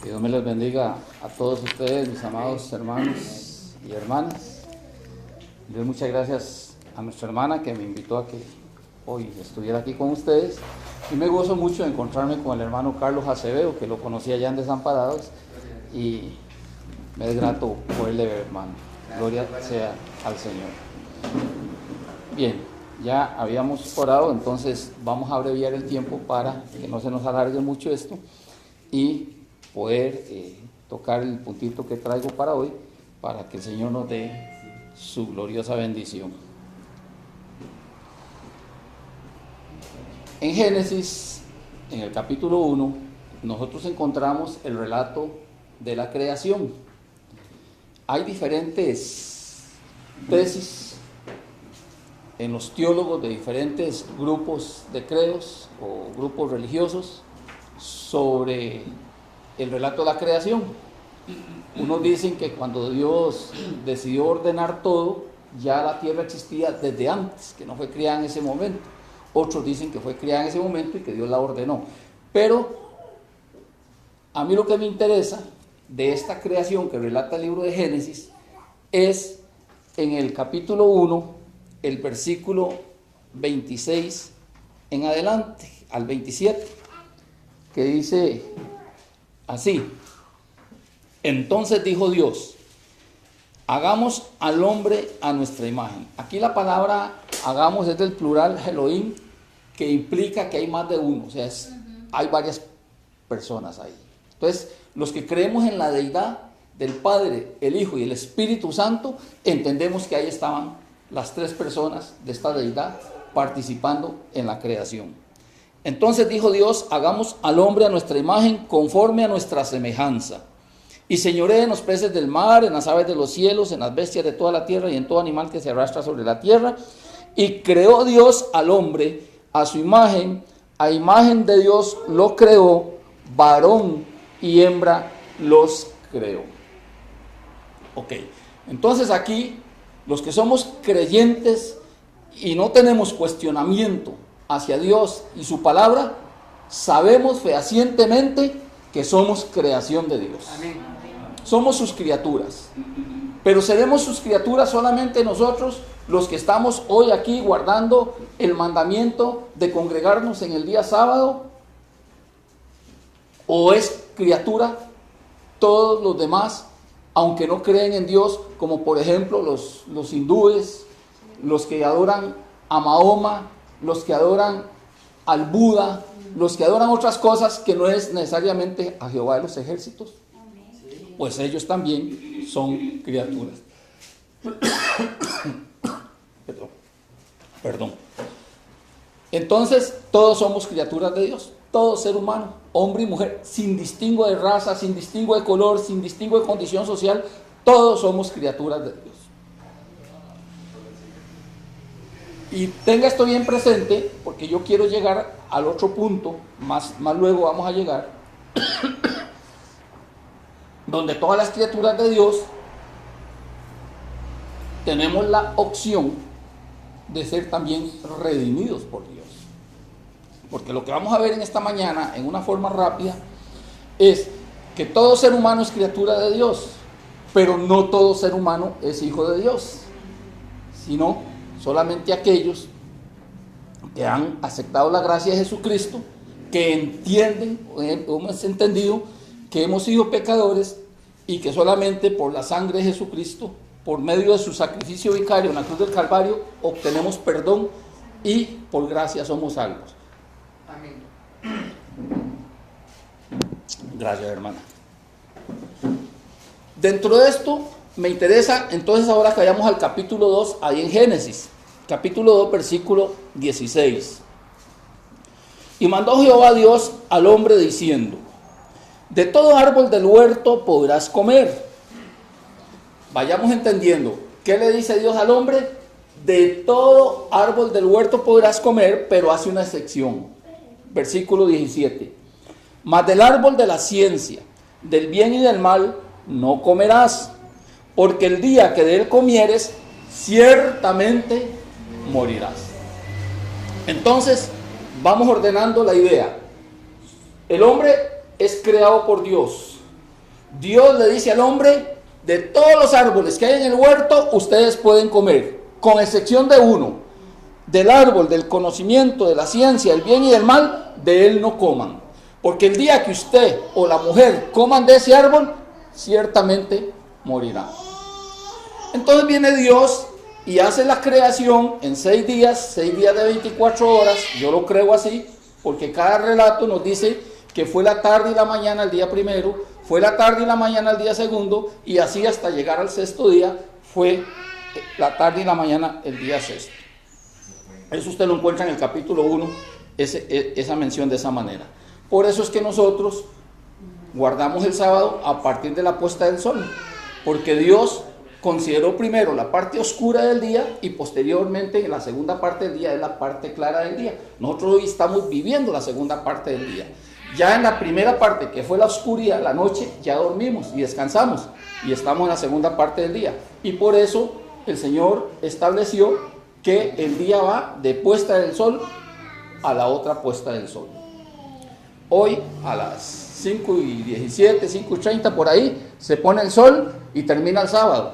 Que Dios me les bendiga a todos ustedes, mis amados hermanos y hermanas. Le doy muchas gracias a nuestra hermana que me invitó a que hoy estuviera aquí con ustedes. Y me gozo mucho de encontrarme con el hermano Carlos Acevedo, que lo conocí allá en Desamparados. Y me es grato poderle ver, hermano. Gloria sea al Señor. Bien, ya habíamos orado, entonces vamos a abreviar el tiempo para que no se nos alargue mucho esto y poder tocar el puntito que traigo para hoy, para que el Señor nos dé su gloriosa bendición. En Génesis, en el capítulo 1, nosotros encontramos el relato de la creación. Hay diferentes tesis en los teólogos de diferentes grupos de credos o grupos religiosos sobre el relato de la creación. Unos dicen que cuando Dios decidió ordenar todo, ya la tierra existía desde antes, que no fue creada en ese momento. Otros dicen que fue creada en ese momento y que Dios la ordenó. Pero a mí lo que me interesa de esta creación que relata el libro de Génesis es en el capítulo 1, el versículo 26 en adelante, al 27, que dice así: entonces dijo Dios, hagamos al hombre a nuestra imagen. Aquí la palabra hagamos es del plural Elohim, que implica que hay más de uno, o sea, hay varias personas ahí. Entonces, los que creemos en la deidad del Padre, el Hijo y el Espíritu Santo, entendemos que ahí estaban las tres personas de esta deidad participando en la creación. Entonces dijo Dios, hagamos al hombre a nuestra imagen, conforme a nuestra semejanza, y señoree en los peces del mar, en las aves de los cielos, en las bestias de toda la tierra y en todo animal que se arrastra sobre la tierra. Y creó Dios al hombre a su imagen, a imagen de Dios lo creó, varón y hembra los creó. Ok, entonces aquí los que somos creyentes y no tenemos cuestionamiento hacia Dios y su palabra, sabemos fehacientemente que somos creación de Dios. Amén. Somos sus criaturas, pero seremos sus criaturas solamente nosotros los que estamos hoy aquí guardando el mandamiento de congregarnos en el día sábado, o es criatura todos los demás, aunque no creen en Dios, como por ejemplo los hindúes, los que adoran a Mahoma, los que adoran al Buda, los que adoran otras cosas que no es necesariamente a Jehová de los ejércitos, pues ellos también son criaturas. Perdón. Entonces, todos somos criaturas de Dios, todo ser humano, hombre y mujer, sin distingo de raza, sin distingo de color, sin distingo de condición social, todos somos criaturas de Dios. Y tenga esto bien presente, porque yo quiero llegar al otro punto, más luego vamos a llegar, donde todas las criaturas de Dios tenemos la opción de ser también redimidos por Dios. Porque lo que vamos a ver en esta mañana, en una forma rápida, es que todo ser humano es criatura de Dios, pero no todo ser humano es hijo de Dios, sino solamente aquellos que han aceptado la gracia de Jesucristo, que entienden, o hemos entendido que hemos sido pecadores y que solamente por la sangre de Jesucristo, por medio de su sacrificio vicario en la cruz del Calvario, obtenemos perdón y por gracia somos salvos. Amén. Gracias, hermana. Dentro de esto me interesa entonces ahora que vayamos al capítulo 2, ahí en Génesis, capítulo 2, versículo 16. Y mandó Jehová Dios al hombre diciendo, de todo árbol del huerto podrás comer. Vayamos entendiendo, ¿qué le dice Dios al hombre? De todo árbol del huerto podrás comer, pero hace una excepción. Versículo 17. Mas del árbol de la ciencia, del bien y del mal, no comerás, porque el día que de él comieres, ciertamente morirás. Entonces, vamos ordenando la idea. El hombre es creado por Dios, Dios le dice al hombre, de todos los árboles que hay en el huerto, ustedes pueden comer, con excepción de uno, del árbol del conocimiento, de la ciencia, del bien y del mal, de él no coman. Porque el día que usted o la mujer coman de ese árbol, ciertamente morirán. Entonces viene Dios y hace la creación en 6 días de 24 horas, yo lo creo así, porque cada relato nos dice que fue la tarde y la mañana el día primero, fue la tarde y la mañana el día segundo, y así hasta llegar al 6º día, fue la tarde y la mañana el día 6. Eso usted lo encuentra en el capítulo 1, esa mención de esa manera. Por eso es que nosotros guardamos el sábado a partir de la puesta del sol, porque Dios consideró primero la parte oscura del día y posteriormente en la segunda parte del día es la parte clara del día. Nosotros hoy estamos viviendo la segunda parte del día. Ya en la primera parte, que fue la oscuridad, la noche, ya dormimos y descansamos y estamos en la segunda parte del día. Y por eso el Señor estableció que el día va de puesta del sol a la otra puesta del sol. Hoy a las 5:17, 5:30 por ahí, se pone el sol y termina el sábado.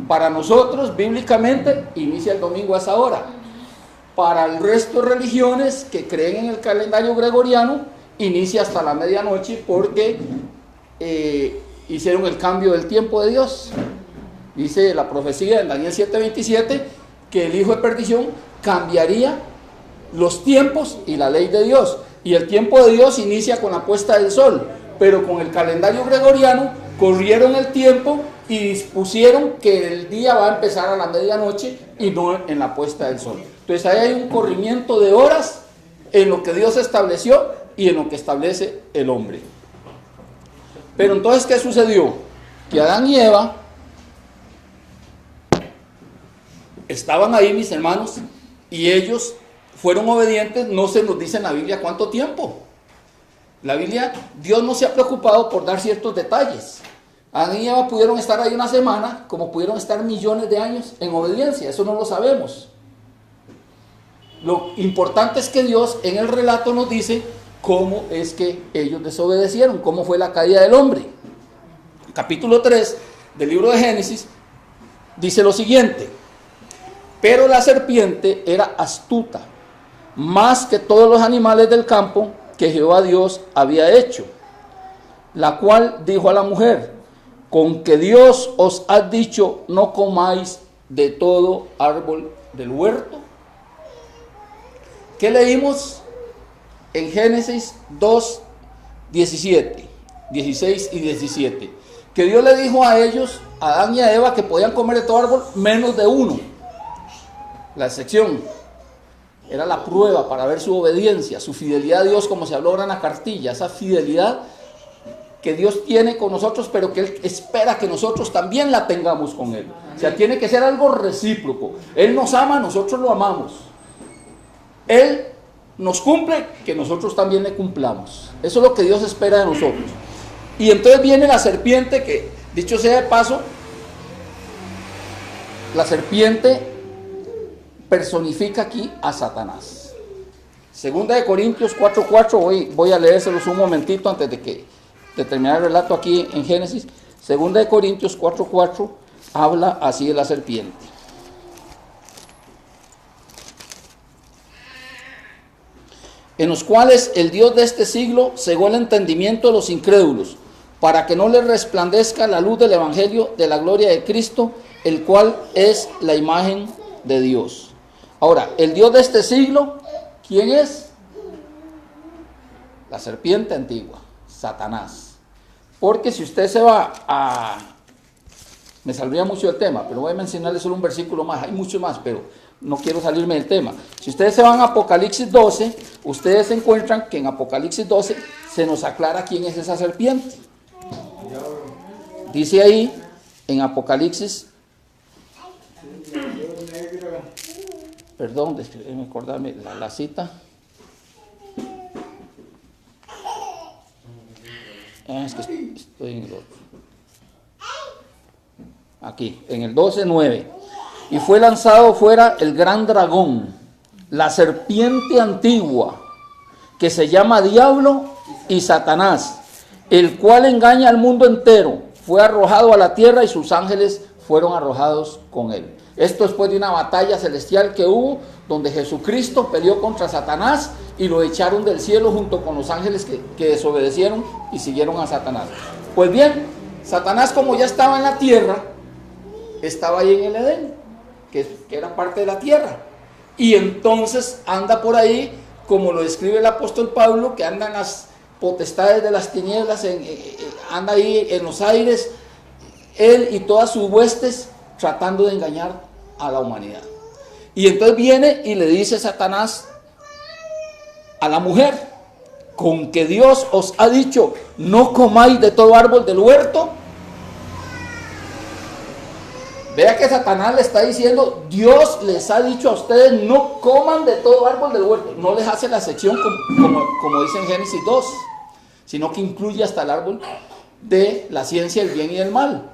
Para nosotros, bíblicamente, inicia el domingo a esa hora. Para el resto de religiones que creen en el calendario gregoriano, inicia hasta la medianoche porque hicieron el cambio del tiempo de Dios. Dice la profecía en Daniel 7:27 que el hijo de perdición cambiaría los tiempos y la ley de Dios. Y el tiempo de Dios inicia con la puesta del sol, pero con el calendario gregoriano corrieron el tiempo y dispusieron que el día va a empezar a la medianoche y no en la puesta del sol. Entonces ahí hay un corrimiento de horas en lo que Dios estableció y en lo que establece el hombre. Pero entonces, ¿qué sucedió? Que Adán y Eva estaban ahí, mis hermanos, y ellos fueron obedientes. No se nos dice en la Biblia cuánto tiempo. La Biblia, Dios no se ha preocupado por dar ciertos detalles. Adán y Eva pudieron estar ahí una semana, como pudieron estar millones de años en obediencia. Eso no lo sabemos. Lo importante es que Dios en el relato nos dice cómo es que ellos desobedecieron, cómo fue la caída del hombre. Capítulo 3 del libro de Génesis dice lo siguiente: pero la serpiente era astuta, más que todos los animales del campo que Jehová Dios había hecho, la cual dijo a la mujer: con que Dios os ha dicho, no comáis de todo árbol del huerto. ¿Qué leímos en Génesis 2, 17, 16 y 17? Que Dios le dijo a ellos, a Adán y a Eva, que podían comer de todo árbol menos de uno. La excepción era la prueba para ver su obediencia, su fidelidad a Dios, como se habló ahora en la cartilla, esa fidelidad que Dios tiene con nosotros, pero que Él espera que nosotros también la tengamos con Él. O sea, tiene que ser algo recíproco. Él nos ama, nosotros lo amamos. Él nos cumple, que nosotros también le cumplamos. Eso es lo que Dios espera de nosotros. Y entonces viene la serpiente, que dicho sea de paso, la serpiente personifica aquí a Satanás. Segunda de Corintios 4:4, voy a leérselos un momentito antes de terminar el relato aquí en Génesis. Segunda de Corintios 4:4 habla así de la serpiente. En los cuales el Dios de este siglo cegó el entendimiento de los incrédulos, para que no les resplandezca la luz del evangelio de la gloria de Cristo, el cual es la imagen de Dios. Ahora, el Dios de este siglo, ¿quién es? La serpiente antigua, Satanás. Porque si usted se va a... Me saldría mucho del tema, pero voy a mencionarle solo un versículo más. Hay mucho más, pero no quiero salirme del tema. Si ustedes se van a Apocalipsis 12, ustedes encuentran que en Apocalipsis 12 se nos aclara quién es esa serpiente. Dice ahí, en Apocalipsis... Perdón, déjenme acordarme la cita. Es que estoy en el otro. Aquí, en el 12:9. Y fue lanzado fuera el gran dragón, la serpiente antigua, que se llama Diablo y Satanás, el cual engaña al mundo entero, fue arrojado a la tierra y sus ángeles fueron arrojados con él. Esto después de una batalla celestial que hubo, donde Jesucristo peleó contra Satanás y lo echaron del cielo junto con los ángeles que desobedecieron y siguieron a Satanás. Pues bien, Satanás, como ya estaba en la tierra, estaba ahí en el Edén, que era parte de la tierra. Y entonces anda por ahí, como lo describe el apóstol Pablo, que andan las potestades de las tinieblas, anda ahí en los aires, él y todas sus huestes, tratando de engañar a la humanidad. Y entonces viene y le dice Satanás a la mujer: con que Dios os ha dicho, no comáis de todo árbol del huerto. Vea que Satanás le está diciendo, Dios les ha dicho a ustedes, no coman de todo árbol del huerto. No les hace la sección como dice en Génesis 2, sino que incluye hasta el árbol de la ciencia del bien y del mal.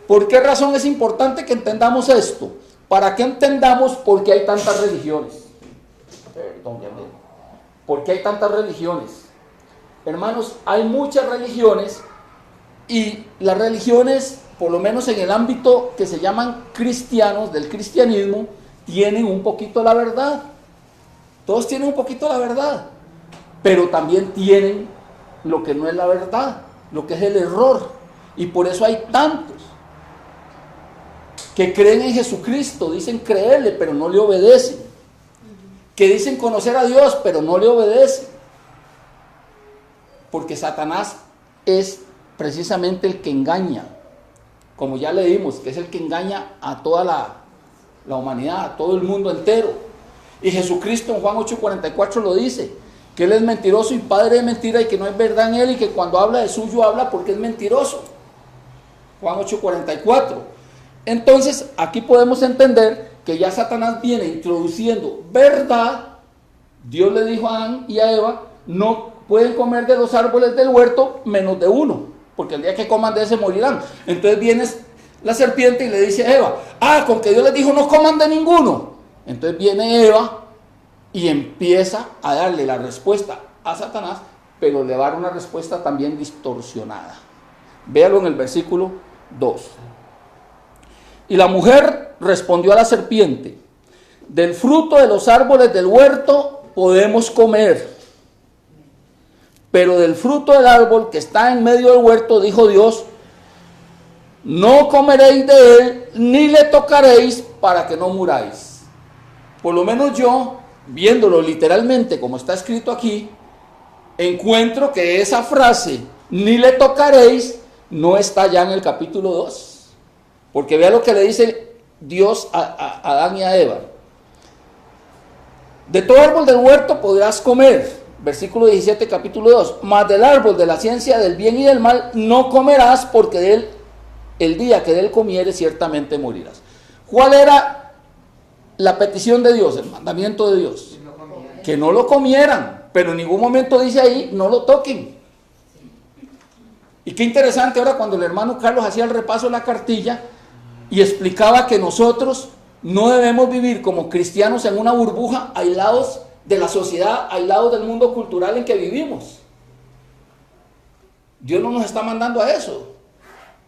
¿Por qué razón es importante que entendamos esto? Para que entendamos por qué hay tantas religiones. ¿Por qué hay tantas religiones? Hermanos, hay muchas religiones, y las religiones, por lo menos en el ámbito que se llaman cristianos, del cristianismo, tienen un poquito la verdad. Todos tienen un poquito la verdad, pero también tienen lo que no es la verdad, lo que es el error. Y por eso hay tantos que creen en Jesucristo, dicen creerle, pero no le obedecen. Que dicen conocer a Dios, pero no le obedecen. Porque Satanás es precisamente el que engaña, como ya leímos, que es el que engaña a toda la humanidad, a todo el mundo entero. Y Jesucristo en Juan 8:44 lo dice, que Él es mentiroso y padre de mentira, y que no hay verdad en Él, y que cuando habla de suyo habla porque es mentiroso. Juan 8:44. Entonces aquí podemos entender que ya Satanás viene introduciendo verdad. Dios le dijo a Adán y a Eva, no pueden comer de los árboles del huerto menos de uno, porque el día que coman de ese morirán. Entonces viene la serpiente y le dice a Eva, con que Dios les dijo no coman de ninguno. Entonces viene Eva y empieza a darle la respuesta a Satanás, pero le va a dar una respuesta también distorsionada. Véalo en el versículo 2. Y la mujer respondió a la serpiente, del fruto de los árboles del huerto podemos comer, pero del fruto del árbol que está en medio del huerto, dijo Dios, no comeréis de él, ni le tocaréis, para que no muráis. Por lo menos yo, viéndolo literalmente como está escrito aquí, encuentro que esa frase, ni le tocaréis, no está ya en el capítulo 2. Porque vea lo que le dice Dios a Adán y a Eva. De todo árbol del huerto podrás comer, versículo 17, capítulo 2, mas del árbol de la ciencia del bien y del mal no comerás, porque de él, el día que de él comieres, ciertamente morirás. ¿Cuál era la petición de Dios, el mandamiento de Dios? Que no lo comieran, pero en ningún momento dice ahí, no lo toquen. Y qué interesante ahora cuando el hermano Carlos hacía el repaso de la cartilla y explicaba que nosotros no debemos vivir como cristianos en una burbuja, aislados de la sociedad, aislados del mundo cultural en que vivimos. Dios no nos está mandando a eso.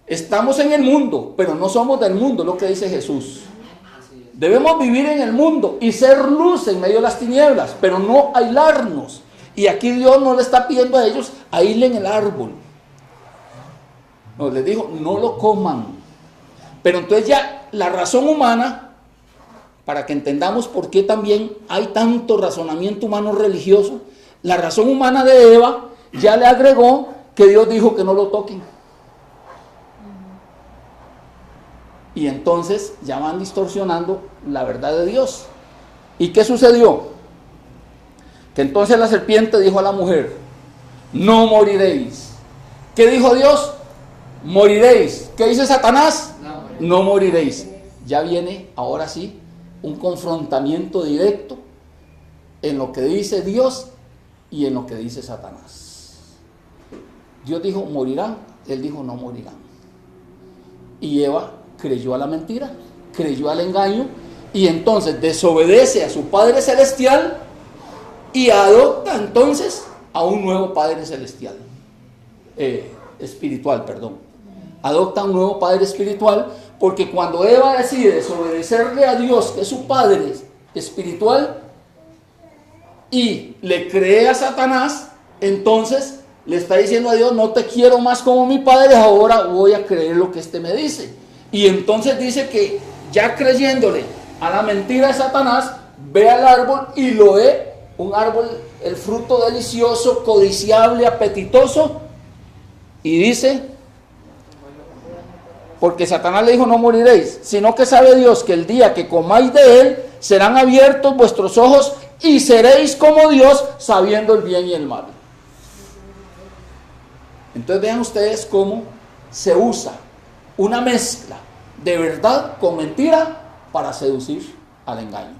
Estamos en el mundo, pero no somos del mundo, lo que dice Jesús. Debemos vivir en el mundo y ser luz en medio de las tinieblas, pero no aislarnos. Y aquí Dios no le está pidiendo a ellos aíslen el árbol. No, les dijo, no lo coman. Pero entonces ya la razón humana, para que entendamos por qué también hay tanto razonamiento humano religioso, la razón humana de Eva ya le agregó que Dios dijo que no lo toquen. Y entonces ya van distorsionando la verdad de Dios. ¿Y qué sucedió? Que entonces la serpiente dijo a la mujer, no moriréis. ¿Qué dijo Dios? Moriréis. ¿Qué dice Satanás? No moriréis. Ya viene, ahora sí, un confrontamiento directo en lo que dice Dios y en lo que dice Satanás. Dios dijo, morirán. Él dijo, no morirán. Y Eva creyó a la mentira, creyó al engaño, y entonces desobedece a su Padre Celestial y adopta entonces a un nuevo Padre Celestial. espiritual, perdón. Adopta un nuevo padre espiritual, porque cuando Eva decide desobedecerle a Dios, que es su padre espiritual, y le cree a Satanás, entonces le está diciendo a Dios: no te quiero más como mi padre, ahora voy a creer lo que este me dice. Y entonces dice que ya creyéndole a la mentira de Satanás, ve al árbol y lo ve, un árbol, el fruto delicioso, codiciable, apetitoso, y dice, porque Satanás le dijo: no moriréis, sino que sabe Dios que el día que comáis de él, serán abiertos vuestros ojos y seréis como Dios, sabiendo el bien y el mal. Entonces vean ustedes cómo se usa una mezcla de verdad con mentira para seducir al engaño.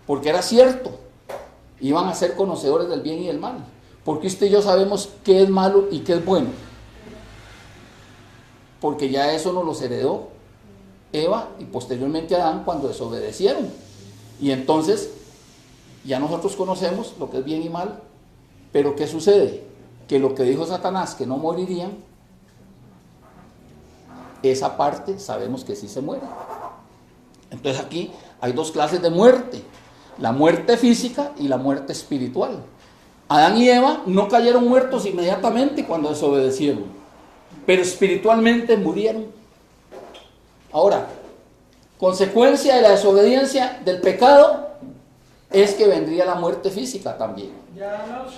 Porque era cierto, iban a ser conocedores del bien y del mal, porque usted y yo sabemos qué es malo y qué es bueno, porque ya eso nos los heredó Eva y posteriormente Adán cuando desobedecieron. Y entonces ya nosotros conocemos lo que es bien y mal. Pero ¿qué sucede? Que lo que dijo Satanás, que no morirían, esa parte sabemos que sí se muere. Entonces aquí hay dos clases de muerte: la muerte física y la muerte espiritual. Adán y Eva no cayeron muertos inmediatamente cuando desobedecieron, pero espiritualmente murieron. Ahora, consecuencia de la desobediencia, del pecado, es que vendría la muerte física también.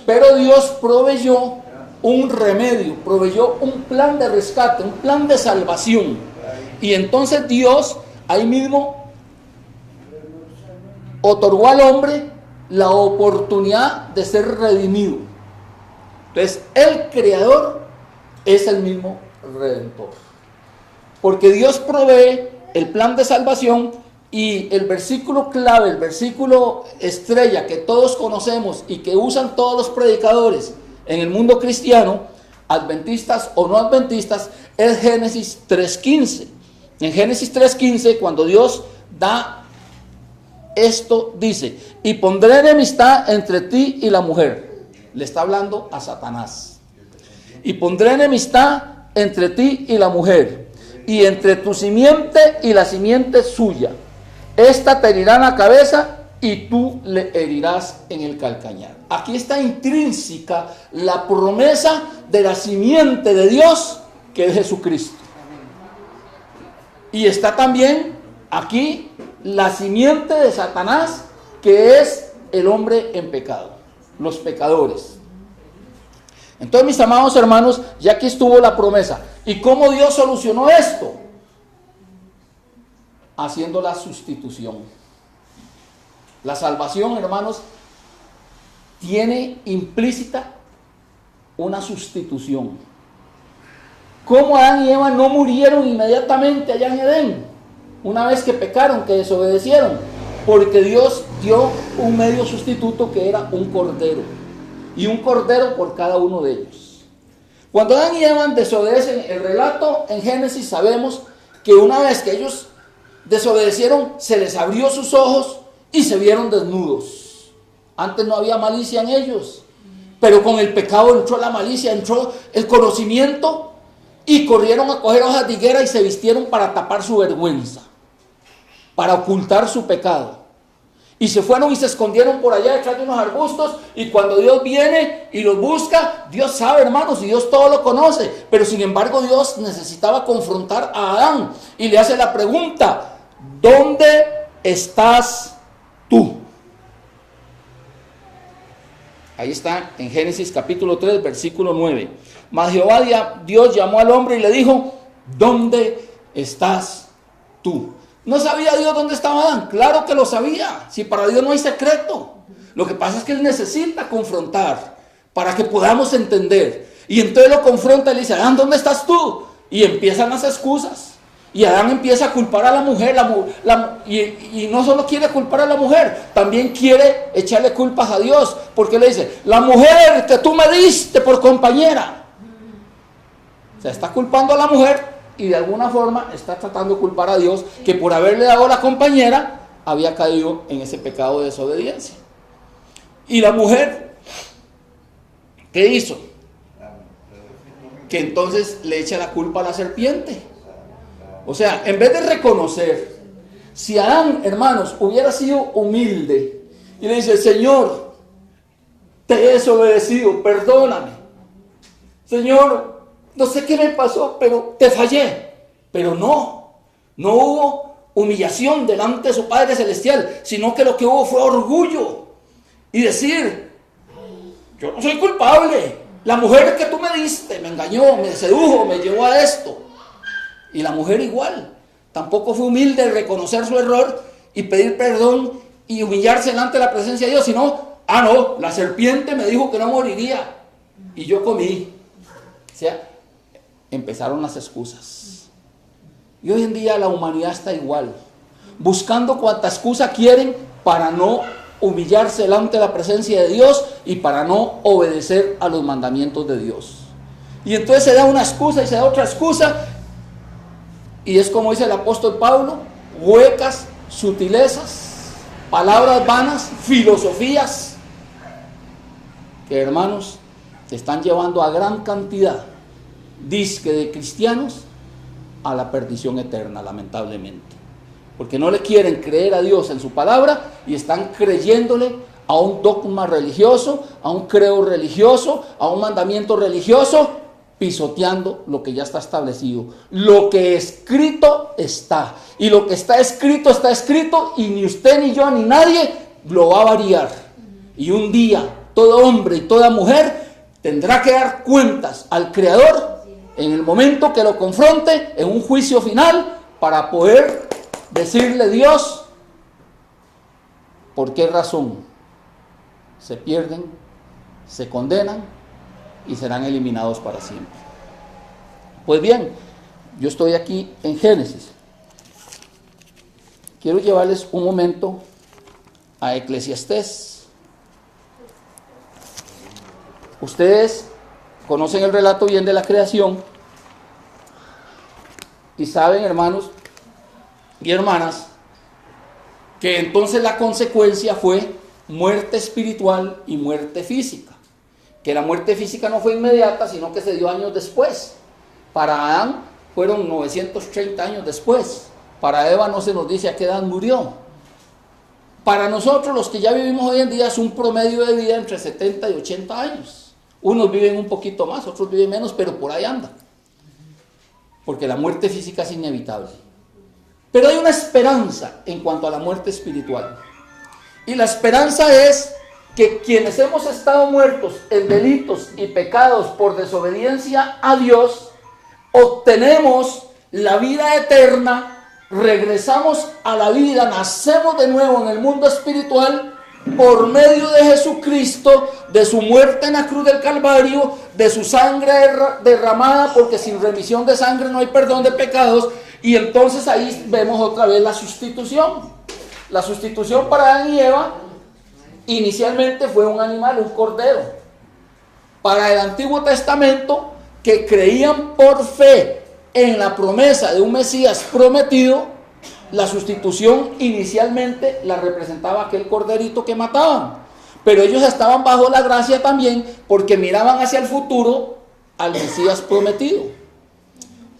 Pero Dios proveyó un remedio, proveyó un plan de rescate, un plan de salvación. Y entonces Dios ahí mismo otorgó al hombre la oportunidad de ser redimido. Entonces el Creador es el mismo Redentor, porque Dios provee el plan de salvación. Y el versículo clave, el versículo estrella que todos conocemos y que usan todos los predicadores en el mundo cristiano, adventistas o no adventistas, es Génesis 3:15. En Génesis 3:15, cuando Dios da esto, dice: y pondré enemistad entre ti y la mujer. Le está hablando a Satanás. Y pondré enemistad entre ti y la mujer, y entre tu simiente y la simiente suya. Esta te herirá en la cabeza y tú le herirás en el calcañar. Aquí está intrínseca la promesa de la simiente de Dios, que es Jesucristo. Y está también aquí la simiente de Satanás, que es el hombre en pecado, los pecadores. Entonces, mis amados hermanos, ya aquí estuvo la promesa. ¿Y cómo Dios solucionó esto? Haciendo la sustitución. La salvación, hermanos, tiene implícita una sustitución. ¿Cómo Adán y Eva no murieron inmediatamente allá en Edén, una vez que pecaron, que desobedecieron? Porque Dios dio un medio sustituto, que era un cordero, y un cordero por cada uno de ellos. Cuando Adán y Eva desobedecen, el relato en Génesis, sabemos que una vez que ellos desobedecieron, se les abrió sus ojos y se vieron desnudos. Antes no había malicia en ellos, pero con el pecado entró la malicia, entró el conocimiento, y corrieron a coger hojas de higuera y se vistieron para tapar su vergüenza, para ocultar su pecado. Y se fueron y se escondieron por allá detrás de unos arbustos, y cuando Dios viene y los busca, Dios sabe, hermanos, y Dios todo lo conoce, pero sin embargo Dios necesitaba confrontar a Adán y le hace la pregunta: ¿dónde estás tú? Ahí está en Génesis capítulo 3, versículo 9. Mas Jehová Dios llamó al hombre y le dijo: ¿dónde estás tú? ¿No sabía Dios dónde estaba Adán? Claro que lo sabía. Si para Dios no hay secreto. Lo que pasa es que Él necesita confrontar para que podamos entender. Y entonces lo confronta y le dice: Adán, ¿dónde estás tú? Y empiezan las excusas. Y Adán empieza a culpar a la mujer, y no solo quiere culpar a la mujer, también quiere echarle culpas a Dios, porque le dice: la mujer que tú me diste por compañera. O sea, está culpando a la mujer y de alguna forma está tratando de culpar a Dios, que por haberle dado a la compañera había caído en ese pecado de desobediencia. Y la mujer, ¿qué hizo? que entonces le echa la culpa a la serpiente. O sea, en vez de reconocer, si Adán, hermanos, hubiera sido humilde y le dice: Señor, te he desobedecido, perdóname. Señor, no sé qué me pasó, pero te fallé. Pero no hubo humillación delante de su Padre Celestial, sino que lo que hubo fue orgullo y decir: yo no soy culpable, la mujer que tú me diste me engañó, me sedujo, me llevó a esto. Y la mujer igual, tampoco fue humilde en reconocer su error y pedir perdón y humillarse delante de la presencia de Dios, sino: no, la serpiente me dijo que no moriría y yo comí. O sea, empezaron las excusas. Y hoy en día la humanidad está igual, buscando cuanta excusa quieren para no humillarse delante de la presencia de Dios y para no obedecer a los mandamientos de Dios. Y entonces se da una excusa y se da otra excusa, y es como dice el apóstol Pablo: huecas sutilezas, palabras vanas, filosofías, que, hermanos, están llevando a gran cantidad, dizque de cristianos, a la perdición eterna, lamentablemente. Porque no le quieren creer a Dios en su palabra y están creyéndole a un dogma religioso, a un credo religioso, a un mandamiento religioso, pisoteando lo que ya está establecido. Lo que escrito está. Y lo que está escrito, y ni usted, ni yo, ni nadie lo va a variar. Y un día, todo hombre y toda mujer tendrá que dar cuentas al Creador en el momento que lo confronte en un juicio final, para poder decirle: Dios, ¿por qué razón se pierden, se condenan y serán eliminados para siempre? Pues bien, yo estoy aquí en Génesis. Quiero llevarles un momento a Eclesiastés. Ustedes conocen el relato bien de la creación y saben, hermanos y hermanas, que entonces la consecuencia fue muerte espiritual y muerte física. Que la muerte física no fue inmediata, sino que se dio años después. Para Adán fueron 930 años después. Para Eva no se nos dice a qué edad murió. Para nosotros, los que ya vivimos hoy en día, es un promedio de vida entre 70 y 80 años. Unos viven un poquito más, otros viven menos, pero por ahí anda. Porque la muerte física es inevitable. Pero hay una esperanza en cuanto a la muerte espiritual. Y la esperanza es que quienes hemos estado muertos en delitos y pecados por desobediencia a Dios, obtenemos la vida eterna, regresamos a la vida, nacemos de nuevo en el mundo espiritual por medio de Jesucristo, de su muerte en la cruz del Calvario, de su sangre derramada, porque sin remisión de sangre no hay perdón de pecados. Y entonces ahí vemos otra vez la sustitución. La sustitución para Adán y Eva inicialmente fue un animal, un cordero. Para el Antiguo Testamento, que creían por fe en la promesa de un Mesías prometido, la sustitución inicialmente la representaba aquel corderito que mataban. Pero ellos estaban bajo la gracia también, porque miraban hacia el futuro al Mesías prometido.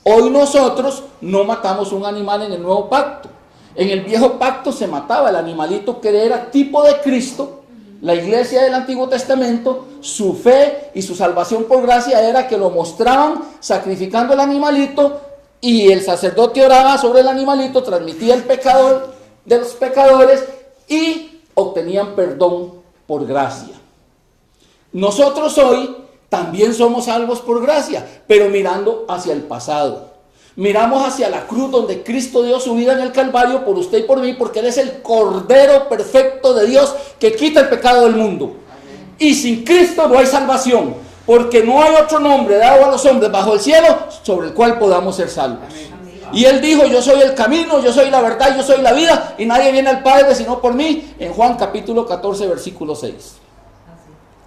Hoy nosotros no matamos un animal en el nuevo pacto. En el viejo pacto se mataba el animalito que era tipo de Cristo. La iglesia del Antiguo Testamento, su fe y su salvación por gracia era que lo mostraban sacrificando el animalito, y el sacerdote oraba sobre el animalito, transmitía el pecado de los pecadores y obtenían perdón por gracia. Nosotros hoy también somos salvos por gracia, pero mirando hacia el pasado. Miramos hacia la cruz donde Cristo dio su vida en el Calvario por usted y por mí, porque Él es el Cordero perfecto de Dios que quita el pecado del mundo. Y sin Cristo no hay salvación, porque no hay otro nombre dado a los hombres bajo el cielo sobre el cual podamos ser salvos. Y Él dijo: yo soy el camino, yo soy la verdad, yo soy la vida, y nadie viene al Padre sino por mí, en Juan capítulo 14 versículo 6.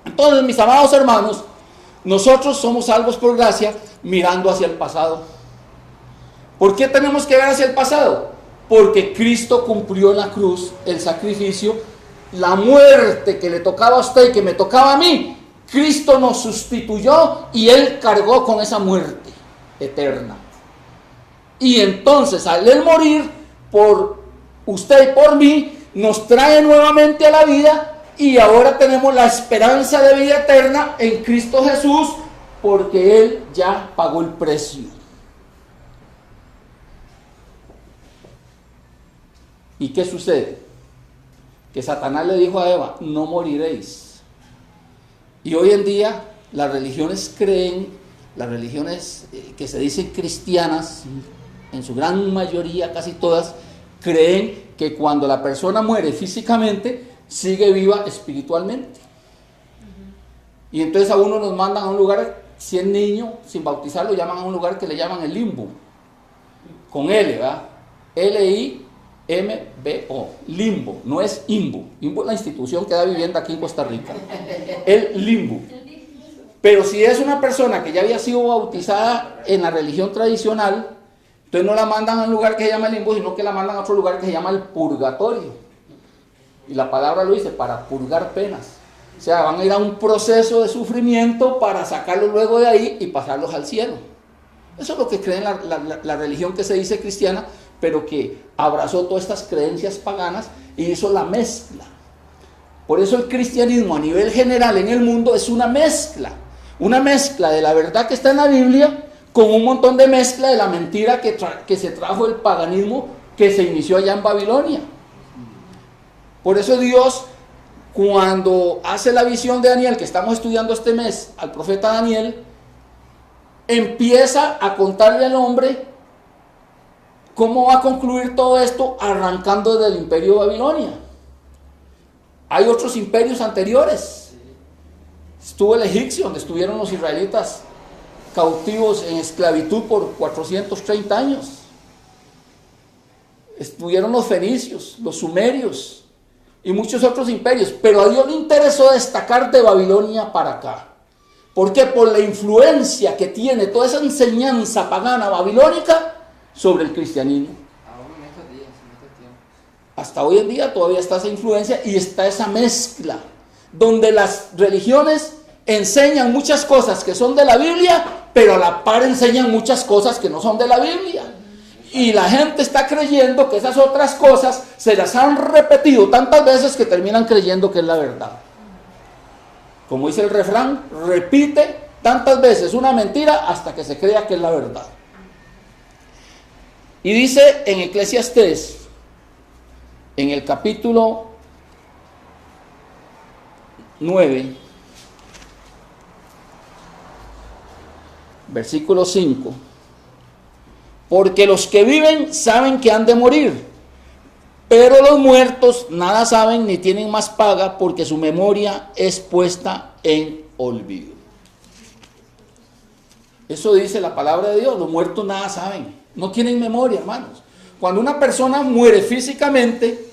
Entonces, mis amados hermanos, nosotros somos salvos por gracia mirando hacia el pasado. ¿Por qué tenemos que ver hacia el pasado? Porque Cristo cumplió en la cruz el sacrificio, la muerte que le tocaba a usted y que me tocaba a mí. Cristo nos sustituyó y Él cargó con esa muerte eterna. Y entonces al Él morir por usted y por mí, nos trae nuevamente a la vida y ahora tenemos la esperanza de vida eterna en Cristo Jesús porque Él ya pagó el precio. ¿Y qué sucede? Que Satanás le dijo a Eva, no moriréis. Y hoy en día las religiones que se dicen cristianas, en su gran mayoría, casi todas, creen que cuando la persona muere físicamente, sigue viva espiritualmente. Y entonces a uno nos mandan a un lugar, si es niño, sin bautizarlo, llaman a un lugar que le llaman el limbo, con L, ¿verdad? L-I-M-B-O, limbo, no es imbo. Imbo es la institución que da vivienda aquí en Costa Rica. El limbo. Pero si es una persona que ya había sido bautizada en la religión tradicional, entonces no la mandan a un lugar que se llama el limbo, sino que la mandan a otro lugar que se llama el purgatorio. Y la palabra lo dice, para purgar penas. O sea, van a ir a un proceso de sufrimiento para sacarlos luego de ahí y pasarlos al cielo. Eso es lo que cree la religión que se dice cristiana, pero que abrazó todas estas creencias paganas y hizo la mezcla. Por eso el cristianismo a nivel general en el mundo es una mezcla de la verdad que está en la Biblia con un montón de mezcla de la mentira que se trajo el paganismo que se inició allá en Babilonia. Por eso Dios, cuando hace la visión de Daniel, que estamos estudiando este mes, al profeta Daniel, empieza a contarle al hombre cómo va a concluir todo esto arrancando del imperio de Babilonia. Hay otros imperios anteriores. Estuvo el egipcio, donde estuvieron los israelitas cautivos en esclavitud por 430 años. Estuvieron los fenicios, los sumerios y muchos otros imperios, pero a Dios le interesó destacar de Babilonia para acá. ¿Por qué? Por la influencia que tiene toda esa enseñanza pagana babilónica sobre el cristianismo. Hasta hoy en día todavía está esa influencia y está esa mezcla, donde las religiones enseñan muchas cosas que son de la Biblia, pero a la par enseñan muchas cosas que no son de la Biblia. Y la gente está creyendo que esas otras cosas se las han repetido tantas veces que terminan creyendo que es la verdad. Como dice el refrán, repite tantas veces una mentira hasta que se crea que es la verdad. Y dice en Eclesiastés, en el capítulo 9, versículo 5, porque los que viven saben que han de morir, pero los muertos nada saben ni tienen más paga, porque su memoria es puesta en olvido. Eso dice la palabra de Dios, los muertos nada saben, no tienen memoria, hermanos. Cuando una persona muere físicamente,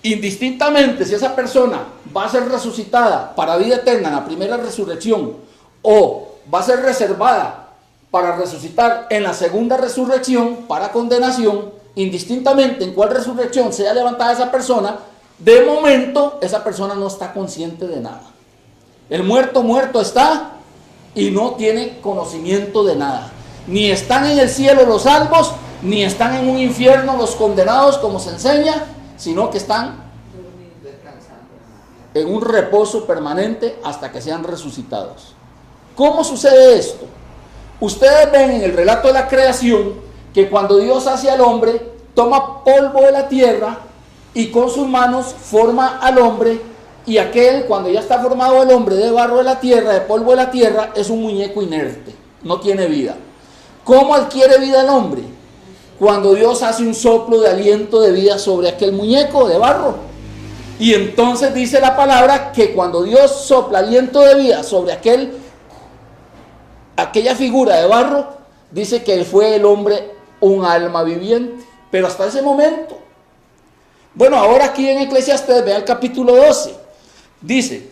indistintamente si esa persona va a ser resucitada para vida eterna en la primera resurrección o va a ser reservada para resucitar en la segunda resurrección para condenación, indistintamente en cuál resurrección sea levantada esa persona, de momento esa persona no está consciente de nada. El muerto está y no tiene conocimiento de nada. Ni están en el cielo los salvos, ni están en un infierno los condenados como se enseña, sino que están en un reposo permanente hasta que sean resucitados. ¿Cómo sucede esto? Ustedes ven en el relato de la creación que cuando Dios hace al hombre, toma polvo de la tierra y con sus manos forma al hombre, y aquel, cuando ya está formado el hombre de barro de la tierra, de polvo de la tierra, es un muñeco inerte, no tiene vida. ¿Cómo adquiere vida el hombre? Cuando Dios hace un soplo de aliento de vida sobre aquel muñeco de barro. Y entonces dice la palabra que cuando Dios sopla aliento de vida sobre aquella figura de barro, dice que fue el hombre un alma viviente. Pero hasta ese momento. Bueno, ahora aquí en Eclesiastés, vea el capítulo 12. Dice,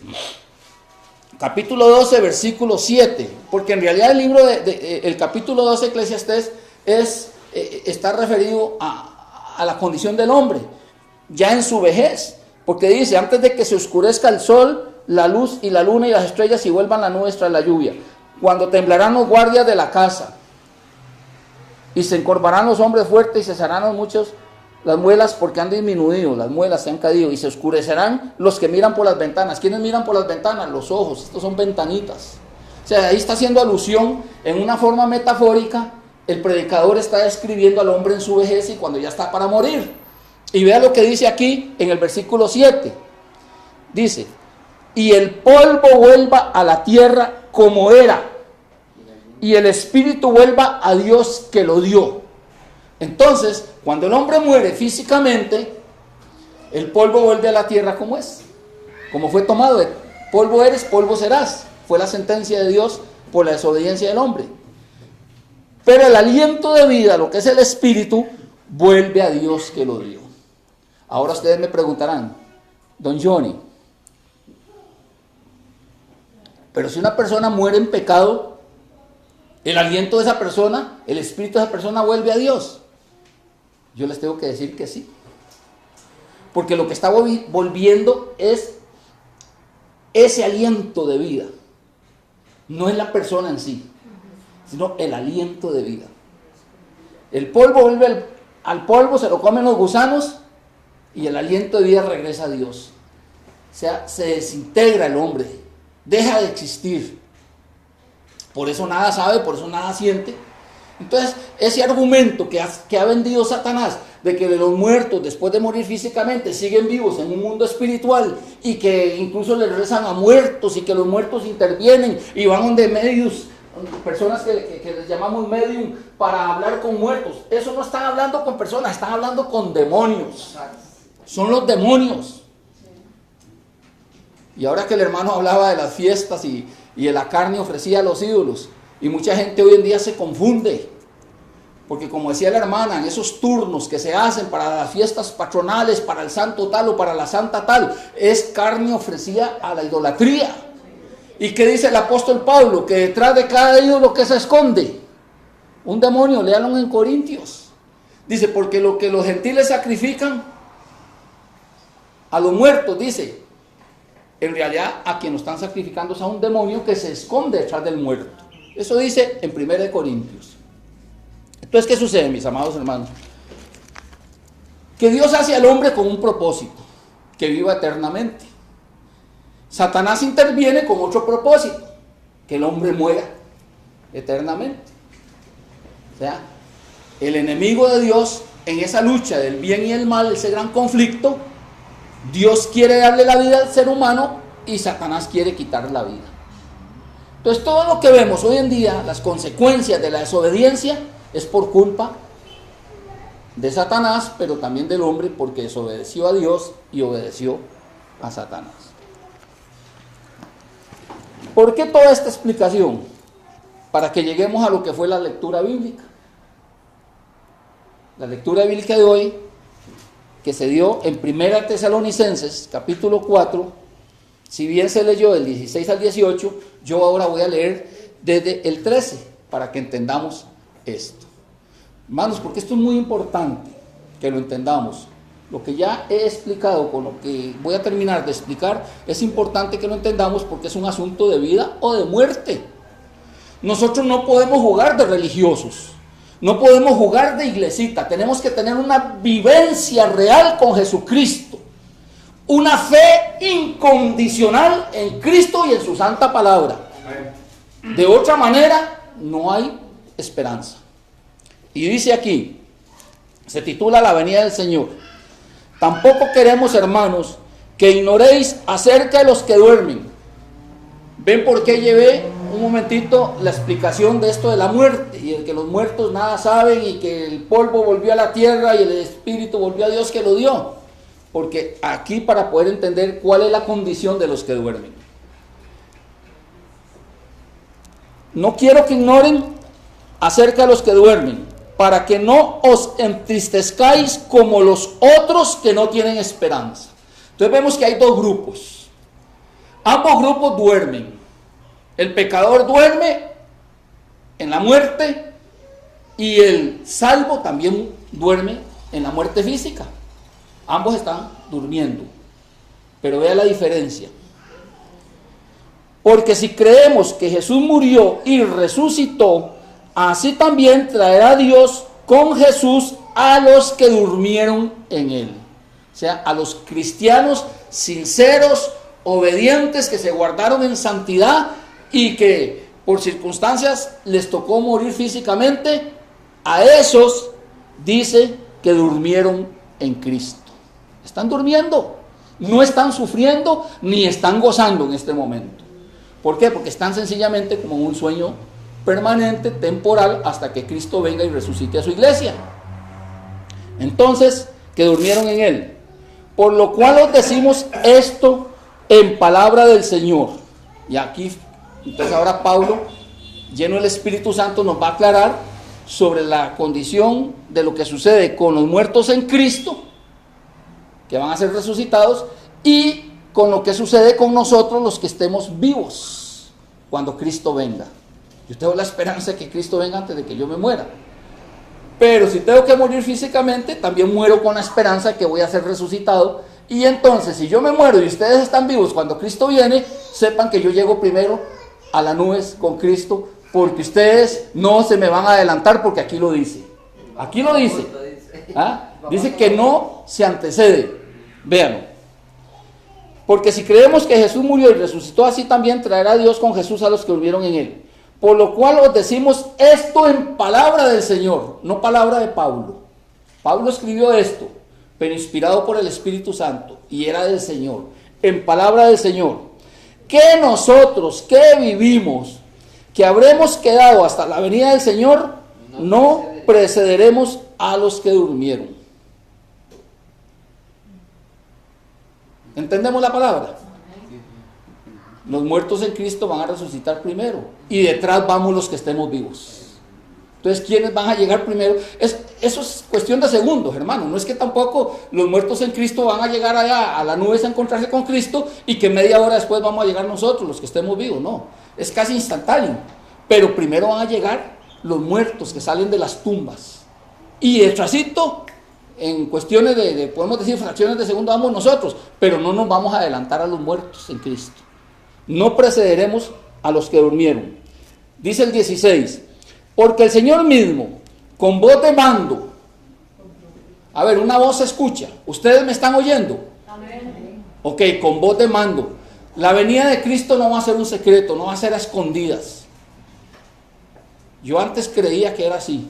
capítulo 12, versículo 7, porque en realidad el libro el capítulo 12 de Eclesiastés está referido a la condición del hombre, ya en su vejez, porque dice, antes de que se oscurezca el sol, la luz y la luna y las estrellas y vuelvan las nubes tras la lluvia. Cuando temblarán los guardias de la casa y se encorvarán los hombres fuertes y cesarán los muchos las muelas porque han disminuido, las muelas se han caído y se oscurecerán los que miran por las ventanas. ¿Quiénes miran por las ventanas? Los ojos, estos son ventanitas. O sea, ahí está haciendo alusión en una forma metafórica. El predicador está describiendo al hombre en su vejez y cuando ya está para morir. Y vea lo que dice aquí en el versículo 7. Dice, y el polvo vuelva a la tierra como era, y el espíritu vuelva a Dios que lo dio. Entonces, cuando el hombre muere físicamente, el polvo vuelve a la tierra como es, como fue tomado. Polvo eres, polvo serás. Fue la sentencia de Dios por la desobediencia del hombre. Pero el aliento de vida, lo que es el espíritu, vuelve a Dios que lo dio. Ahora ustedes me preguntarán, don Johnny, pero si una persona muere en pecado, el aliento de esa persona, el espíritu de esa persona vuelve a Dios. Yo les tengo que decir que sí. Porque lo que está volviendo es ese aliento de vida. No es la persona en sí, sino el aliento de vida. El polvo vuelve al polvo, se lo comen los gusanos y el aliento de vida regresa a Dios. O sea, se desintegra el hombre, deja de existir. Por eso nada sabe, por eso nada siente. Entonces, ese argumento que ha vendido Satanás de que de los muertos, después de morir físicamente, siguen vivos en un mundo espiritual y que incluso les rezan a muertos y que los muertos intervienen y van donde medios, personas que les llamamos medium, para hablar con muertos. Eso no están hablando con personas, están hablando con demonios. Son los demonios. Y ahora que el hermano hablaba de las fiestas y de la carne ofrecida a los ídolos, y mucha gente hoy en día se confunde, porque como decía la hermana, en esos turnos que se hacen para las fiestas patronales, para el santo tal o para la santa tal, es carne ofrecida a la idolatría. ¿Y qué dice el apóstol Pablo? Que detrás de cada ídolo que se esconde un demonio. Léanlo en Corintios. Dice, porque lo que los gentiles sacrifican a los muertos, dice, en realidad a quien lo están sacrificando es a un demonio que se esconde detrás del muerto. Eso dice en 1 Corintios. Entonces, ¿qué sucede, mis amados hermanos? Que Dios hace al hombre con un propósito, que viva eternamente. Satanás interviene con otro propósito, que el hombre muera eternamente. O sea, el enemigo de Dios, en esa lucha del bien y el mal, ese gran conflicto, Dios quiere darle la vida al ser humano y Satanás quiere quitarle la vida. Entonces, todo lo que vemos hoy en día, las consecuencias de la desobediencia, es por culpa de Satanás, pero también del hombre, porque desobedeció a Dios y obedeció a Satanás. ¿Por qué toda esta explicación? Para que lleguemos a lo que fue la lectura bíblica. La lectura bíblica de hoy, que se dio en 1 Tesalonicenses, capítulo 4, si bien se leyó del 16 al 18, yo ahora voy a leer desde el 13, para que entendamos esto. Hermanos, porque esto es muy importante que lo entendamos. Lo que ya he explicado, con lo que voy a terminar de explicar, es importante que lo entendamos porque es un asunto de vida o de muerte. Nosotros no podemos jugar de religiosos, no podemos jugar de iglesita, tenemos que tener una vivencia real con Jesucristo, una fe incondicional en Cristo y en su santa palabra. De otra manera, no hay esperanza. Y dice aquí, se titula La venida del Señor. Tampoco queremos, hermanos, que ignoréis acerca de los que duermen. ¿Ven por qué llevé un momentito la explicación de esto de la muerte? Y el que los muertos nada saben y que el polvo volvió a la tierra y el espíritu volvió a Dios que lo dio. Porque aquí para poder entender cuál es la condición de los que duermen. No quiero que ignoren acerca de los que duermen, para que no os entristezcáis como los otros que no tienen esperanza. Entonces vemos que hay dos grupos. Ambos grupos duermen. El pecador duerme en la muerte y el salvo también duerme en la muerte física. Ambos están durmiendo. Pero vea la diferencia. Porque si creemos que Jesús murió y resucitó, así también traerá Dios con Jesús a los que durmieron en él. O sea, a los cristianos sinceros, obedientes, que se guardaron en santidad y que por circunstancias les tocó morir físicamente, a esos dice que durmieron en Cristo. Están durmiendo, no están sufriendo ni están gozando en este momento. ¿Por qué? Porque están sencillamente como en un sueño permanente, temporal, hasta que Cristo venga y resucite a su iglesia. Entonces, que durmieron en él. Por lo cual os decimos esto en palabra del Señor. Y aquí, entonces ahora Pablo, lleno del Espíritu Santo, nos va a aclarar sobre la condición de lo que sucede con los muertos en Cristo, que van a ser resucitados, y con lo que sucede con nosotros los que estemos vivos cuando Cristo venga. Yo tengo la esperanza de que Cristo venga antes de que yo me muera. Pero si tengo que morir físicamente, también muero con la esperanza de que voy a ser resucitado. Y entonces, si yo me muero y ustedes están vivos cuando Cristo viene, sepan que yo llego primero a las nubes con Cristo, porque ustedes no se me van a adelantar, porque aquí lo dice. Aquí lo dice. ¿Ah? Dice que no se antecede. Véanlo. Porque si creemos que Jesús murió y resucitó, así también traerá Dios con Jesús a los que durmieron en él. Por lo cual os decimos esto en palabra del Señor, no palabra de Pablo. Pablo escribió esto, pero inspirado por el Espíritu Santo, y era del Señor, en palabra del Señor, que nosotros que vivimos, que habremos quedado hasta la venida del Señor, no precederemos a los que durmieron. ¿Entendemos la palabra? Los muertos en Cristo van a resucitar primero, y detrás vamos los que estemos vivos. Entonces, ¿quiénes van a llegar primero? Eso es cuestión de segundos, hermano. No es que tampoco los muertos en Cristo van a llegar allá a las nubes a encontrarse con Cristo y que media hora después vamos a llegar nosotros, los que estemos vivos. No, es casi instantáneo. Pero primero van a llegar los muertos que salen de las tumbas. Y detrásito, en cuestiones podemos decir fracciones de segundo, vamos nosotros, pero no nos vamos a adelantar a los muertos en Cristo. No precederemos a los que durmieron. Dice el 16, porque el Señor mismo, con voz de mando, a ver, una voz se escucha, ¿ustedes me están oyendo? Amén. Ok, con voz de mando. La venida de Cristo no va a ser un secreto, no va a ser a escondidas. Yo antes creía que era así,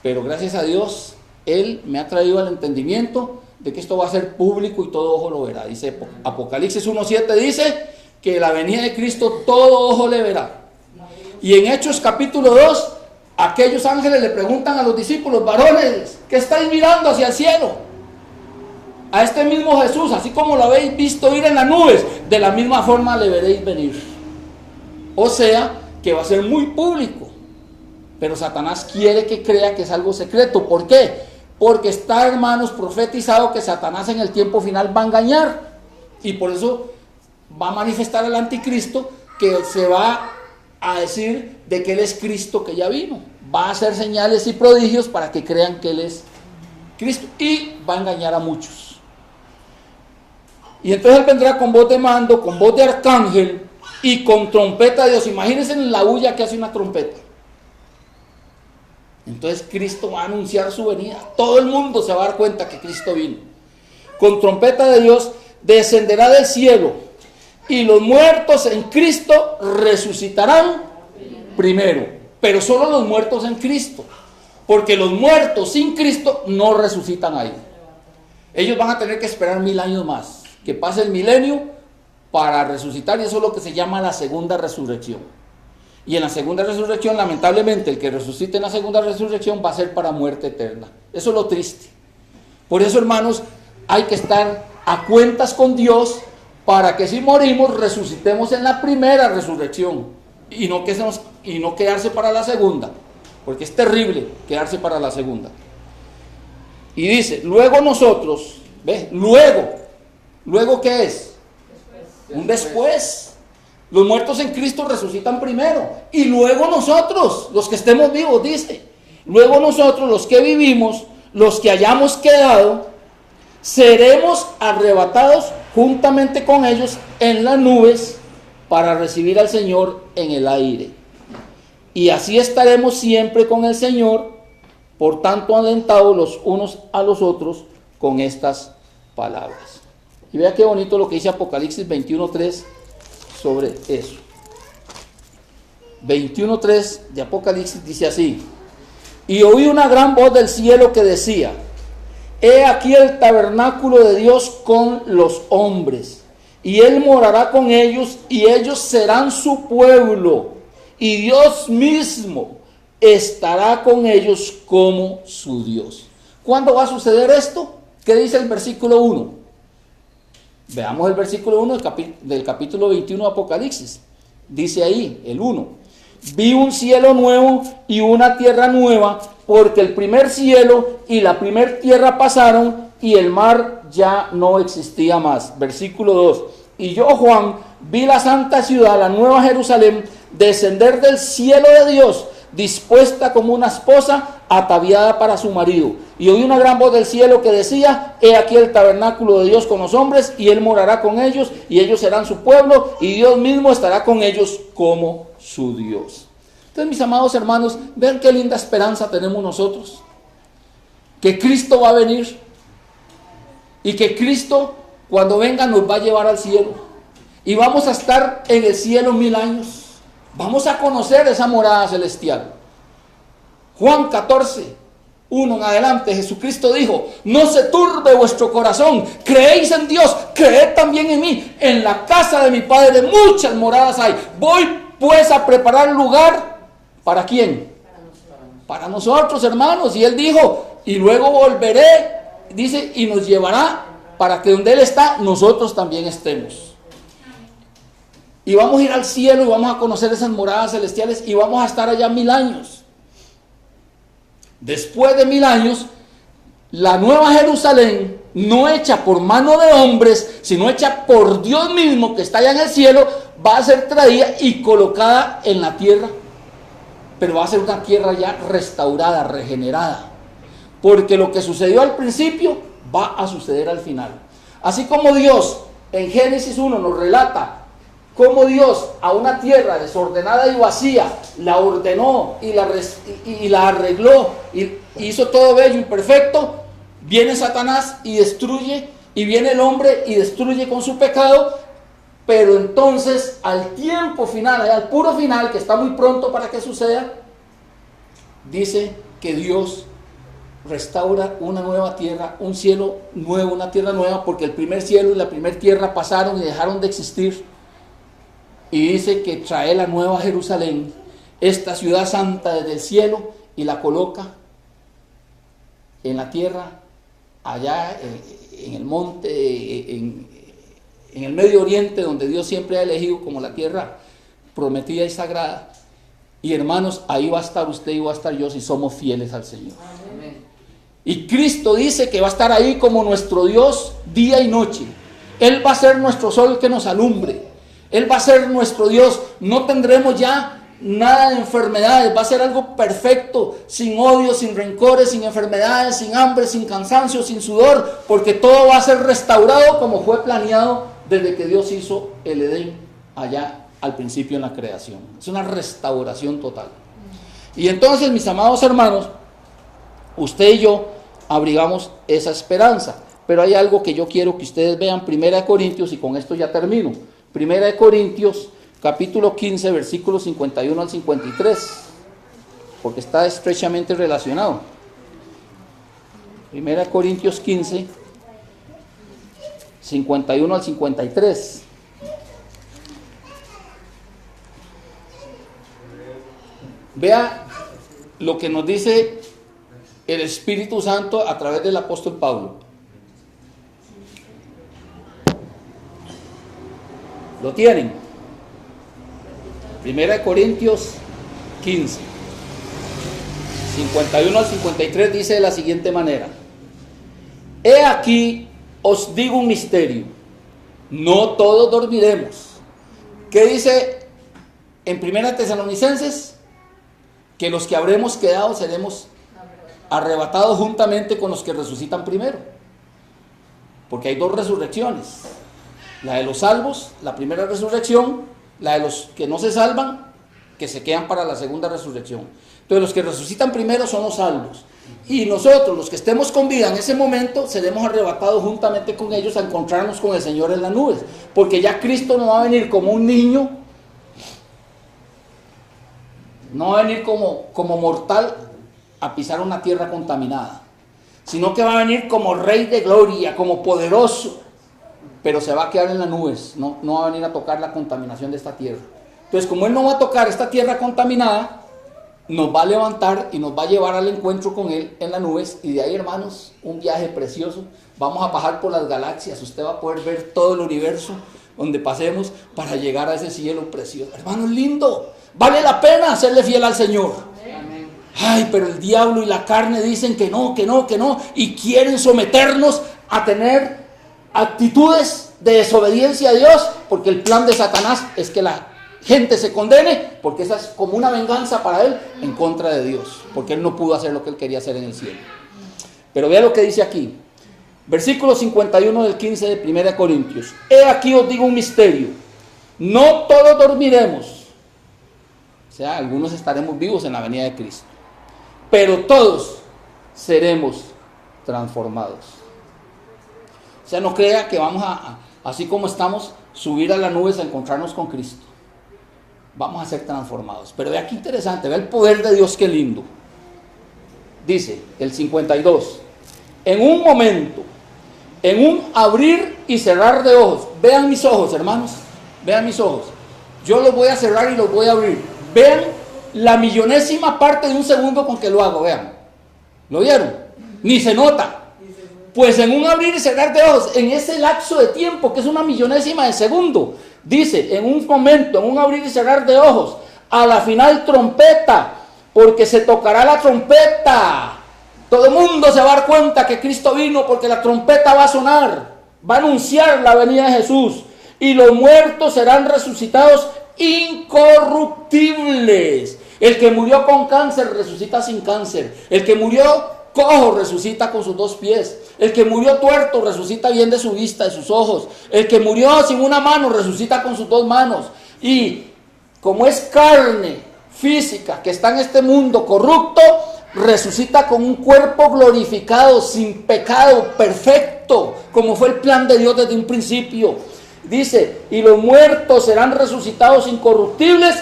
pero gracias a Dios, Él me ha traído al entendimiento de que esto va a ser público y todo ojo lo verá. Dice Apocalipsis 1:7, dice que la venida de Cristo todo ojo le verá. Y en Hechos capítulo 2, aquellos ángeles le preguntan a los discípulos, varones, ¿qué estáis mirando hacia el cielo? A este mismo Jesús, así como lo habéis visto ir en las nubes, de la misma forma le veréis venir. O sea, que va a ser muy público. Pero Satanás quiere que crea que es algo secreto. ¿Por qué? Porque está, hermanos, profetizado que Satanás en el tiempo final va a engañar. Y por eso va a manifestar el anticristo, que se va a decir de que Él es Cristo que ya vino. Va a hacer señales y prodigios para que crean que Él es Cristo. Y va a engañar a muchos. Y entonces Él vendrá con voz de mando, con voz de arcángel y con trompeta de Dios. Imagínense en la bulla que hace una trompeta. Entonces Cristo va a anunciar su venida. Todo el mundo se va a dar cuenta que Cristo vino. Con trompeta de Dios descenderá del cielo, y los muertos en Cristo resucitarán primero. Pero solo los muertos en Cristo, porque los muertos sin Cristo no resucitan ahí. Ellos van a tener que esperar 1000 años más, que pase el milenio para resucitar, y eso es lo que se llama la segunda resurrección. Y en la segunda resurrección, lamentablemente, el que resucite en la segunda resurrección va a ser para muerte eterna. Eso es lo triste. Por eso, hermanos, hay que estar a cuentas con Dios para que si morimos, resucitemos en la primera resurrección y no quedarse para la segunda, porque es terrible quedarse para la segunda. Y dice, luego nosotros, ¿ve? Luego ¿qué es? Un después. Los muertos en Cristo resucitan primero, y luego nosotros, los que estemos vivos, dice, luego nosotros, los que vivimos, los que hayamos quedado, seremos arrebatados juntamente con ellos en las nubes para recibir al Señor en el aire. Y así estaremos siempre con el Señor, por tanto alentados los unos a los otros con estas palabras. Y vea qué bonito lo que dice Apocalipsis 21:3 sobre eso. 21:3 de Apocalipsis dice así: y oí una gran voz del cielo que decía: he aquí el tabernáculo de Dios con los hombres, y Él morará con ellos, y ellos serán su pueblo, y Dios mismo estará con ellos como su Dios. ¿Cuándo va a suceder esto? ¿Qué dice el versículo 1? Veamos el versículo 1 del capítulo 21 de Apocalipsis. Dice ahí, el 1: vi un cielo nuevo y una tierra nueva, porque el primer cielo y la primer tierra pasaron, y el mar ya no existía más. Versículo 2: y yo, Juan, vi la santa ciudad, la nueva Jerusalén, descender del cielo de Dios, dispuesta como una esposa ataviada para su marido. Y oí una gran voz del cielo que decía: he aquí el tabernáculo de Dios con los hombres, y Él morará con ellos, y ellos serán su pueblo, y Dios mismo estará con ellos como su Dios. Entonces, mis amados hermanos, vean qué linda esperanza tenemos nosotros, que Cristo va a venir, y que Cristo, cuando venga, nos va a llevar al cielo, y vamos a estar en el cielo 1000 años. Vamos a conocer esa morada celestial. Juan 14:1 en adelante, Jesucristo dijo: no se turbe vuestro corazón, creéis en Dios, creed también en mí. En la casa de mi Padre muchas moradas hay. Voy pues a preparar lugar, ¿para quién? Para nosotros, hermanos. Y Él dijo: y luego volveré, dice, y nos llevará para que donde Él está, nosotros también estemos. Y vamos a ir al cielo y vamos a conocer esas moradas celestiales, y vamos a estar allá 1000 años. Después de 1000 años, la nueva Jerusalén, no hecha por mano de hombres, sino hecha por Dios mismo que está allá en el cielo, va a ser traída y colocada en la tierra. Pero va a ser una tierra ya restaurada, regenerada. Porque lo que sucedió al principio va a suceder al final. Así como Dios en Génesis 1 nos relata cómo Dios a una tierra desordenada y vacía la ordenó y la arregló y hizo todo bello y perfecto, viene Satanás y destruye, y viene el hombre y destruye con su pecado. Pero entonces, al tiempo final, al puro final, que está muy pronto para que suceda, dice que Dios restaura una nueva tierra, un cielo nuevo, una tierra nueva, porque el primer cielo y la primera tierra pasaron y dejaron de existir. Y dice que trae la nueva Jerusalén, esta ciudad santa, desde el cielo, y la coloca en la tierra, allá en el monte, en el Medio Oriente, donde Dios siempre ha elegido como la tierra prometida y sagrada. Y hermanos, ahí va a estar usted y va a estar yo si somos fieles al Señor. Amén. Y Cristo dice que va a estar ahí como nuestro Dios día y noche. Él va a ser nuestro sol que nos alumbre. Él va a ser nuestro Dios. No tendremos ya nada de enfermedades. Va a ser algo perfecto, sin odio, sin rencores, sin enfermedades, sin hambre, sin cansancio, sin sudor, porque todo va a ser restaurado como fue planeado desde que Dios hizo el Edén allá al principio en la creación. Es una restauración total. Y entonces, mis amados hermanos, usted y yo abrigamos esa esperanza. Pero hay algo que yo quiero que ustedes vean, 1 Corintios, y con esto ya termino. 1 Corintios, capítulo 15, versículos 51 al 53, porque está estrechamente relacionado. 1 Corintios 15, 51 al 53. Vea lo que nos dice el Espíritu Santo a través del apóstol Pablo. ¿Lo tienen? 1 Corintios 15, 51 al 53 dice de la siguiente manera: he aquí os digo un misterio, no todos dormiremos. ¿Qué dice en 1 Tesalonicenses? Que los que habremos quedado seremos arrebatados juntamente con los que resucitan primero. Porque hay dos resurrecciones: la de los salvos, la primera resurrección, La de los que no se salvan, que se quedan para la segunda resurrección. Entonces los que resucitan primero son los salvos. Y nosotros, los que estemos con vida en ese momento, seremos arrebatados juntamente con ellos a encontrarnos con el Señor en las nubes. Porque ya Cristo no va a venir como un niño, no va a venir como mortal a pisar una tierra contaminada, sino que va a venir como Rey de gloria, como poderoso, pero se va a quedar en las nubes, no va a venir a tocar la contaminación de esta tierra. Entonces, como Él no va a tocar esta tierra contaminada, nos va a levantar y nos va a llevar al encuentro con Él en las nubes, y de ahí, hermanos, un viaje precioso. Vamos a pasar por las galaxias, usted va a poder ver todo el universo donde pasemos para llegar a ese cielo precioso. Hermanos, lindo, vale la pena serle fiel al Señor. Amén. Ay, pero el diablo y la carne dicen que no, y quieren someternos a tener actitudes de desobediencia a Dios, porque el plan de Satanás es que la gente se condene, porque esa es como una venganza para él en contra de Dios, porque él no pudo hacer lo que él quería hacer en el cielo. Pero vea lo que dice aquí, versículo 51 del 15 de 1 Corintios. He aquí os digo un misterio, no todos dormiremos, o sea, algunos estaremos vivos en la venida de Cristo, pero todos seremos transformados. O sea, no crea que vamos así como estamos, subir a las nubes a encontrarnos con Cristo. Vamos a ser transformados. Pero vea qué interesante, vea el poder de Dios, qué lindo. Dice el 52, en un momento, en un abrir y cerrar de ojos. Vean mis ojos, hermanos, vean mis ojos. Yo los voy a cerrar y los voy a abrir. Vean la millonésima parte de un segundo con que lo hago, vean. ¿Lo vieron? Ni se nota. Pues en un abrir y cerrar de ojos, en ese lapso de tiempo, que es una millonésima de segundo, dice, en un momento, en un abrir y cerrar de ojos, a la final trompeta, porque se tocará la trompeta. Todo el mundo se va a dar cuenta que Cristo vino, porque la trompeta va a sonar, va a anunciar la venida de Jesús, y los muertos serán resucitados incorruptibles. El que murió con cáncer resucita sin cáncer. El que murió cojo resucita con sus 2 pies. El que murió tuerto resucita bien de su vista, de sus ojos. El que murió sin una mano resucita con sus 2 manos. Y como es carne física que está en este mundo corrupto, resucita con un cuerpo glorificado, sin pecado, perfecto, como fue el plan de Dios desde un principio. Dice, y los muertos serán resucitados incorruptibles,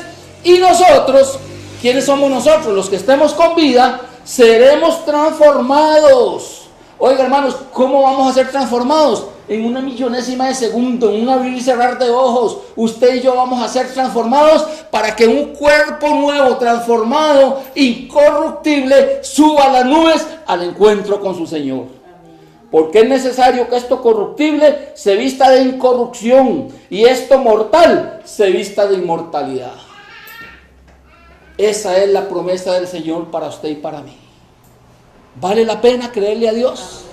y nosotros, ¿quiénes somos nosotros? Los que estemos con vida, seremos transformados. Oiga, hermanos, ¿cómo vamos a ser transformados? En una millonésima de segundo, en un abrir y cerrar de ojos, usted y yo vamos a ser transformados para que un cuerpo nuevo, transformado, incorruptible, suba a las nubes al encuentro con su Señor. Porque es necesario que esto corruptible se vista de incorrupción y esto mortal se vista de inmortalidad. Esa es la promesa del Señor para usted y para mí. ¿Vale la pena creerle a Dios?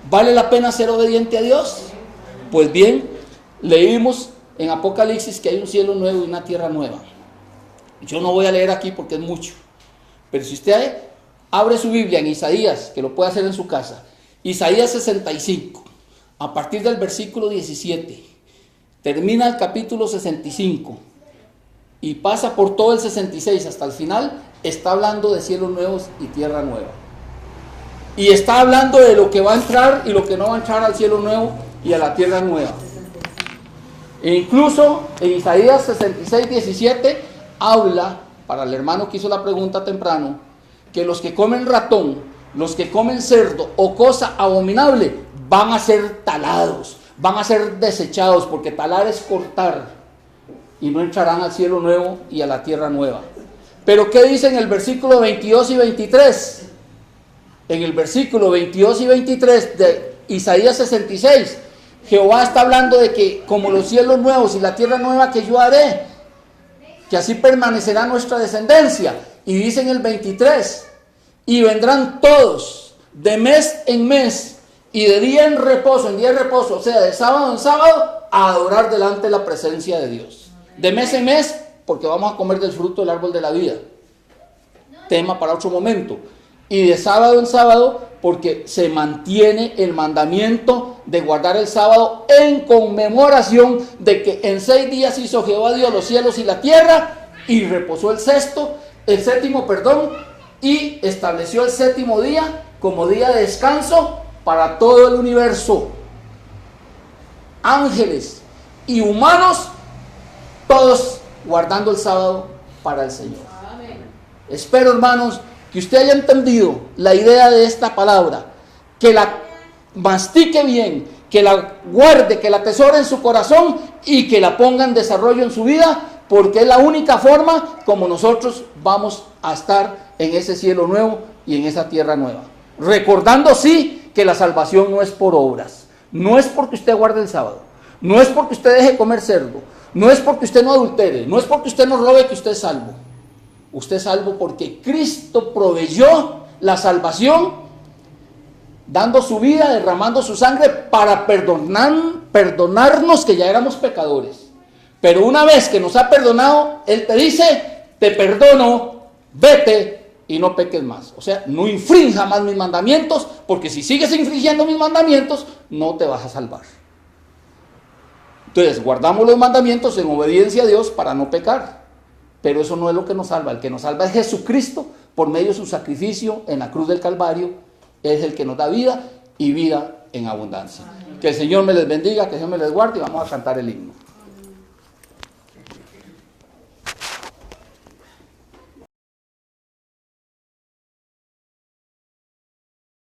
¿Vale la pena ser obediente a Dios? Pues bien, leímos en Apocalipsis que hay un cielo nuevo y una tierra nueva. Yo no voy a leer aquí porque es mucho, pero si usted abre su Biblia en Isaías, que lo puede hacer en su casa, Isaías 65, a partir del versículo 17, termina el capítulo 65 y pasa por todo el 66 hasta el final, está hablando de cielos nuevos y tierra nueva. Y está hablando de lo que va a entrar y lo que no va a entrar al cielo nuevo y a la tierra nueva. E incluso en Isaías 66, 17 habla, para el hermano que hizo la pregunta temprano, que los que comen ratón, los que comen cerdo o cosa abominable van a ser talados, van a ser desechados, porque talar es cortar, y no entrarán al cielo nuevo y a la tierra nueva. Pero ¿qué dice en el versículo 22 y 23? En el versículo 22 y 23 de Isaías 66, Jehová está hablando de que como los cielos nuevos y la tierra nueva que yo haré, que así permanecerá nuestra descendencia. Y dice en el 23, y vendrán todos de mes en mes y de día en día de reposo, o sea, de sábado en sábado, a adorar delante de la presencia de Dios. De mes en mes, porque vamos a comer del fruto del árbol de la vida. Tema para otro momento. y de sábado en sábado, porque se mantiene el mandamiento de guardar el sábado en conmemoración de que en 6 días hizo Jehová Dios los cielos y la tierra, y reposó el séptimo, y estableció el séptimo día como día de descanso para todo el universo. Ángeles y humanos, todos guardando el sábado para el Señor. Amén. Espero, hermanos, que usted haya entendido la idea de esta palabra, que la mastique bien, que la guarde, que la atesore en su corazón y que la ponga en desarrollo en su vida, porque es la única forma como nosotros vamos a estar en ese cielo nuevo y en esa tierra nueva. Recordando, sí, que la salvación no es por obras, no es porque usted guarde el sábado, no es porque usted deje comer cerdo, no es porque usted no adultere, no es porque usted no robe que usted es salvo. Usted es salvo porque Cristo proveyó la salvación, dando su vida, derramando su sangre para perdonarnos, que ya éramos pecadores. Pero una vez que nos ha perdonado, Él te dice: te perdono, vete y no peques más. O sea, no infrinja más mis mandamientos, porque si sigues infringiendo mis mandamientos, no te vas a salvar. Entonces, guardamos los mandamientos en obediencia a Dios para no pecar. Pero eso no es lo que nos salva. El que nos salva es Jesucristo, por medio de su sacrificio en la cruz del Calvario. Es el que nos da vida y vida en abundancia. Que el Señor me les bendiga, que el Señor me les guarde, y vamos a cantar el himno.